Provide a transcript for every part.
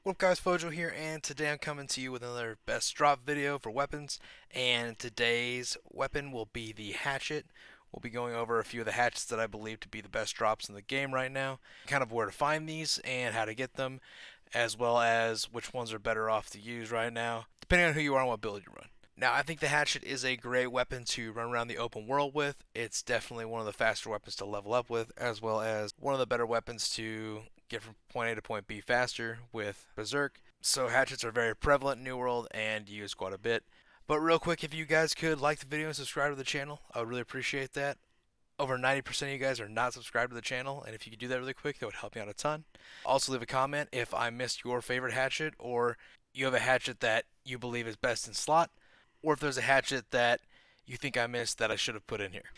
What up guys, Fojo here, and today I'm coming to you with another best drop video for weapons, and today's weapon will be the Hatchet. We'll be going over a few of the hatchets that I believe to be the best drops in the game right now, kind of where to find these and how to get them, as well as which ones are better off to use right now, depending on who you are and what build you run. Now, I think the Hatchet is a great weapon to run around the open world with. It's definitely one of the faster weapons to level up with, as well as one of the better weapons to get from point A to point B faster with Berserk. So hatchets are very prevalent in New World and used quite a bit. But real quick, if you guys could like the video and subscribe to the channel, I would really appreciate that. Over 90% of you guys are not subscribed to the channel, and if you could do that really quick, that would help me out a ton. Also, leave a comment if I missed your favorite hatchet, or you have a hatchet that you believe is best in slot, or if there's a hatchet that you think I missed that I should have put in here.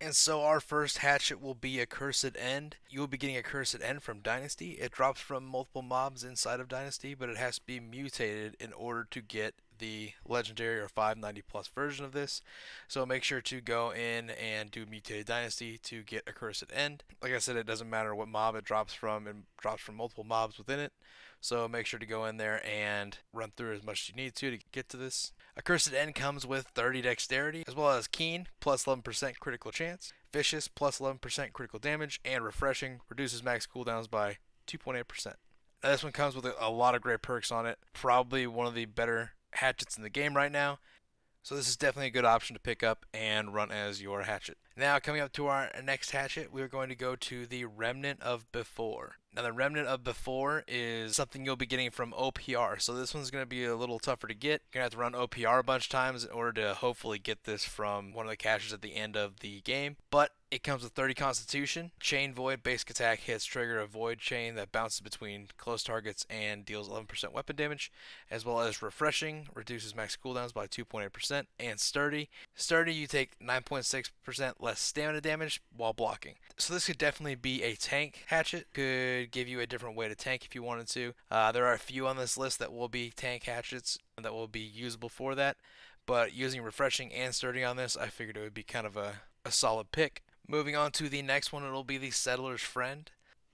And so our first hatchet will be a Cursed End. You will be getting a Cursed End from Dynasty. It drops from multiple mobs inside of Dynasty, but it has to be mutated in order to get the legendary or 590 plus version of this. So make sure to go in and do Mutated Dynasty to get a Cursed End. Like I said, it doesn't matter what mob it drops from, drops from multiple mobs within it. So make sure to go in there and run through as much as you need to get to this. A Cursed End comes with 30 dexterity, as well as Keen, plus 11% critical chance, Vicious, plus 11% critical damage, and Refreshing, reduces max cooldowns by 2.8%. Now this one comes with a lot of great perks on it, probably one of the better hatchets in the game right now. So this is definitely a good option to pick up and run as your hatchet. Now coming up to our next hatchet, we are going to go to the Remnant of Before. Now the Remnant of Before is something you'll be getting from OPR. So this one's going to be a little tougher to get. You're going to have to run OPR a bunch of times in order to hopefully get this from one of the caches at the end of the game. But it comes with 30 Constitution, Chain Void, basic attack hits trigger a void chain that bounces between close targets and deals 11% weapon damage, as well as Refreshing, reduces max cooldowns by 2.8%, and Sturdy. Sturdy, you take 9.6% less stamina damage while blocking. So this could definitely be a tank hatchet. Could give you a different way to tank if you wanted to. There are a few on this list that will be tank hatchets that will be usable for that, but using Refreshing and Sturdy on this, I figured it would be kind of a solid pick. Moving on to the next one, it'll be the Settler's Friend.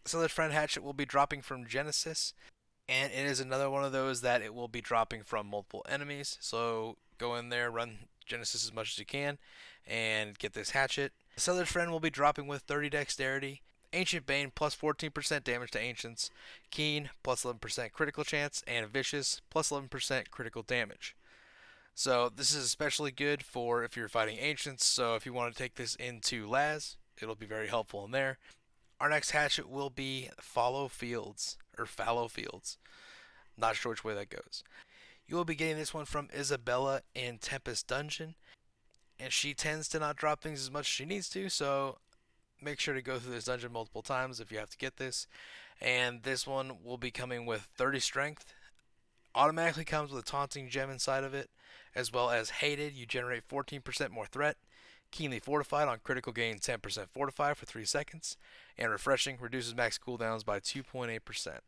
The Settler's Friend hatchet will be dropping from Genesis, and it is another one of those that it will be dropping from multiple enemies. So go in there, run Genesis as much as you can, and get this hatchet. The Settler's Friend will be dropping with 30 dexterity, Ancient Bane plus 14% damage to Ancients, Keen plus 11% critical chance, and Vicious plus 11% critical damage. So this is especially good for if you're fighting Ancients, so if you want to take this into Laz, it'll be very helpful in there. Our next hatchet will be Follow Fields, or Fallow Fields. Not sure which way that goes. You will be getting this one from Isabella in Tempest Dungeon, and she tends to not drop things as much as she needs to, so make sure to go through this dungeon multiple times if you have to get this. And this one will be coming with 30 strength. Automatically comes with a taunting gem inside of it, as well as Hated. You generate 14% more threat. Keenly Fortified, on critical gain 10% fortified for 3 seconds, and Refreshing, reduces max cooldowns by 2.8%.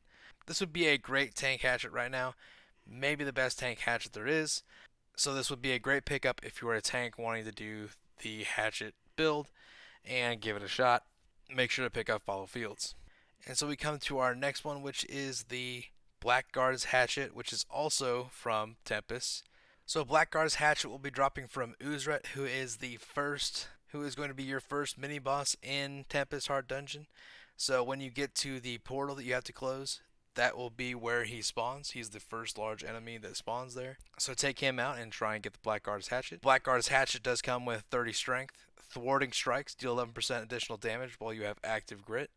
This would be a great tank hatchet right now, maybe the best tank hatchet there is. So this would be a great pickup if you are a tank wanting to do the hatchet build and give it a shot. Make sure to pick up Follow Fields. And so we come to our next one, which is the Blackguard's Hatchet, which is also from Tempest. So Blackguard's Hatchet will be dropping from Uzret, who is going to be your first mini boss in Tempest Heart Dungeon. So when you get to the portal that you have to close, that will be where he spawns. He's the first large enemy that spawns there. So take him out and try and get the Blackguard's Hatchet. Blackguard's Hatchet does come with 30 strength. Thwarting strikes deal 11% additional damage while you have active grit.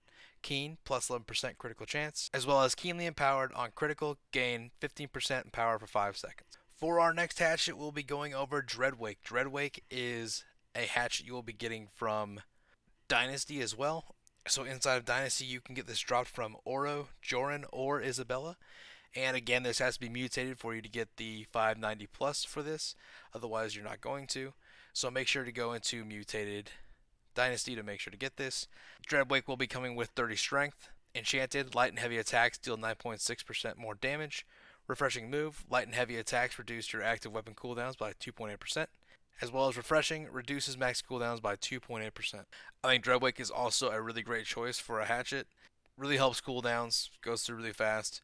Keen, plus 11% critical chance, as well as Keenly Empowered, on critical gain 15% power for 5 seconds. For our next hatchet, we'll be going over Dreadwake. Dreadwake is a hatchet you will be getting from Dynasty as well. So inside of Dynasty, you can get this dropped from Oro, Joran, or Isabella. And again, this has to be mutated for you to get the 590 plus for this. Otherwise, you're not going to. So make sure to go into Mutated Dynasty to make sure to get this. Dreadwake will be coming with 30 strength. Enchanted, light and heavy attacks deal 9.6% more damage. Refreshing move, light and heavy attacks reduce your active weapon cooldowns by 2.8%. As well as Refreshing, reduces max cooldowns by 2.8%. I think Dreadwake is also a really great choice for a hatchet. Really helps cooldowns, goes through really fast.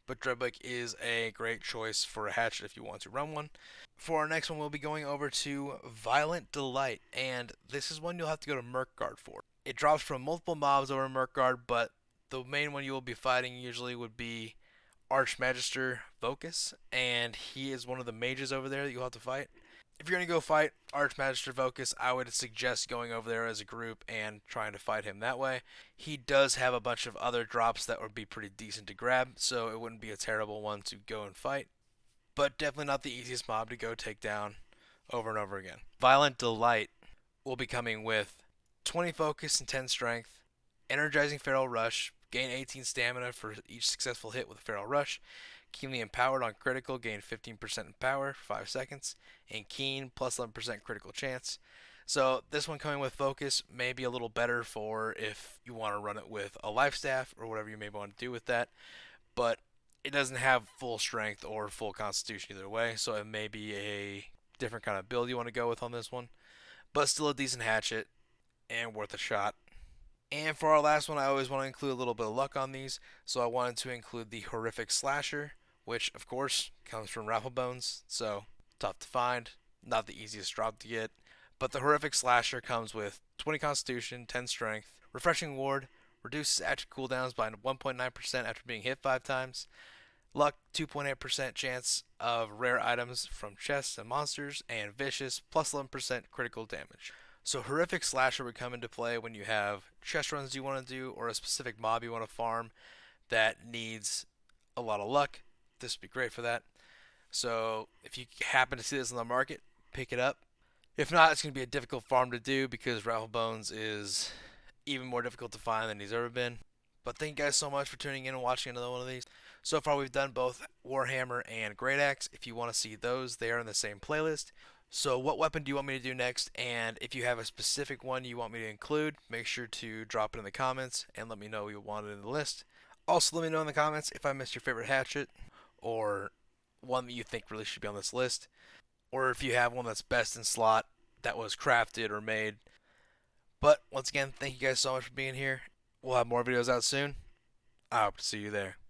but Dreadbike is a great choice for a hatchet if you want to run one. For our next one, we'll be going over to Violent Delight, and this is one you'll have to go to Merkguard for. It drops from multiple mobs over Merkguard, but the main one you will be fighting usually would be Archmagister Vocus, and he is one of the mages over there that you'll have to fight. If you're going to go fight Archmagister Vocus, I would suggest going over there as a group and trying to fight him that way. He does have a bunch of other drops that would be pretty decent to grab, so it wouldn't be a terrible one to go and fight, but definitely not the easiest mob to go take down over and over again. Violent Delight will be coming with 20 focus and 10 strength, energizing feral rush, gain 18 stamina for each successful hit with a feral rush, keenly empowered on critical, gain 15% in power for 5 seconds, and keen plus 11% critical chance. So this one coming with focus may be a little better for if you want to run it with a life staff or whatever you may want to do with that, but it doesn't have full strength or full constitution either way, so it may be a different kind of build you want to go with on this one, but still a decent hatchet and worth a shot. And for our last one, I always want to include a little bit of luck on these, so I wanted to include the Horrifying Slasher, which of course comes from Rafflebones, so tough to find, not the easiest drop to get. But the Horrifying Slasher comes with 20 Constitution, 10 Strength, Refreshing Ward, reduces active cooldowns by 1.9% after being hit 5 times, Luck 2.8% chance of rare items from chests and monsters, and Vicious plus 11% critical damage. So Horrifying Slasher would come into play when you have chest runs you want to do or a specific mob you want to farm that needs a lot of luck. This would be great for that. So if you happen to see this on the market, pick it up. If not, it's going to be a difficult farm to do because Rafflebones is even more difficult to find than he's ever been. But thank you guys so much for tuning in and watching another one of these. So far we've done both Warhammer and Great Axe. If you want to see those, they are in the same playlist. So what weapon do you want me to do next? And if you have a specific one you want me to include, make sure to drop it in the comments and let me know you want it in the list. Also let me know in the comments if I missed your favorite hatchet or one that you think really should be on this list. Or if you have one that's best in slot that was crafted or made. But once again, thank you guys so much for being here. We'll have more videos out soon. I hope to see you there.